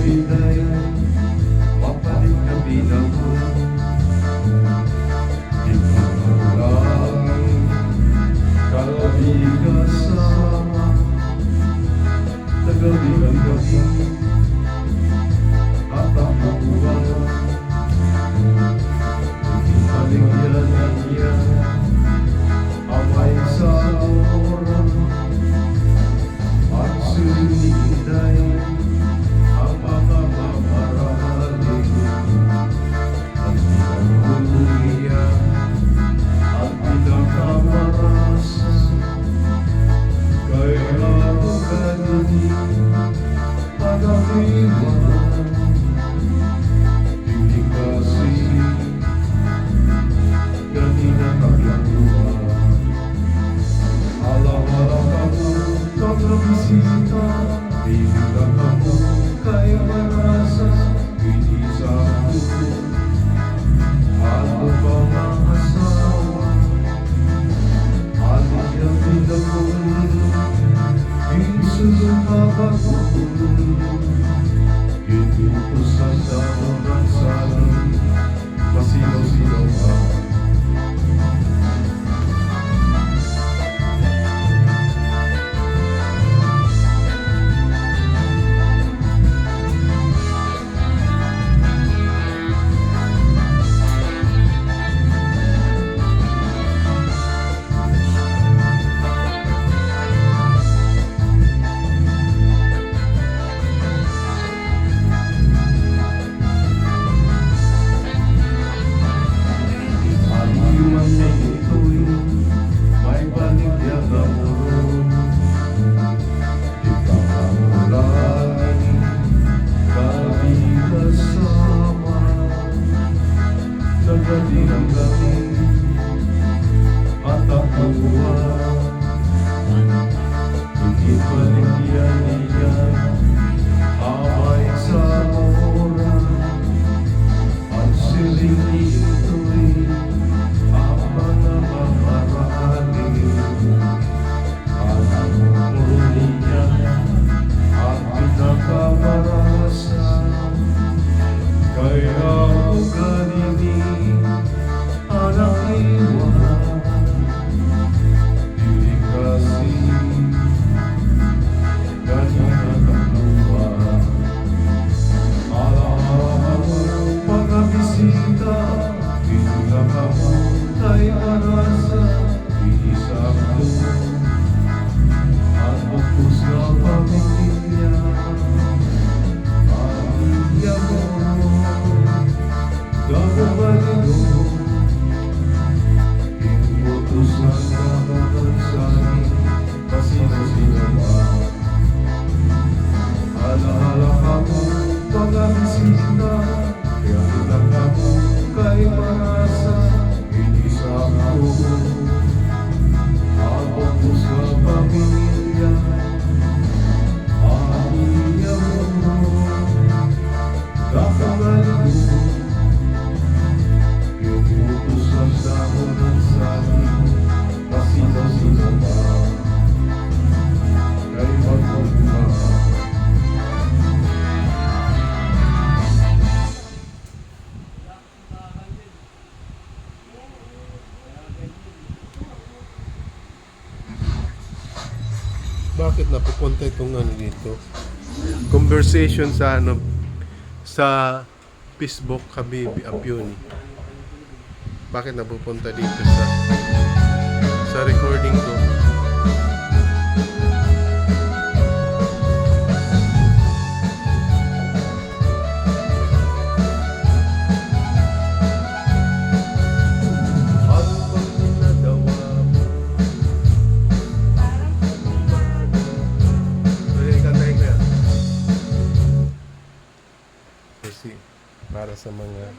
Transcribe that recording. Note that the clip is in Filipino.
Suliday, papalit na bilang ko. Ikaw kasama, nagabilang gabi at ang buwan. Paligyan niya amay sa oras at suliday ang mga mamaraling at pinaguluya at pinakamarasa. Kaya ako ganuni pag-akiwan, hindi kasi ganina kaglaguan. Alam-alam ako pag-bisita, bibigyan ako kay marasa, hindi sa ako. Ano ba ang asawa? Ano yung pinagulong? Isusukabag ko, kinutusan ako ng salong, masilaw-silaw ka. Bakit napupunta itong ano dito? Conversation sa ano sa Facebook Habibi Apyoni. Bakit napupunta dito sa recording ko? Para sa mga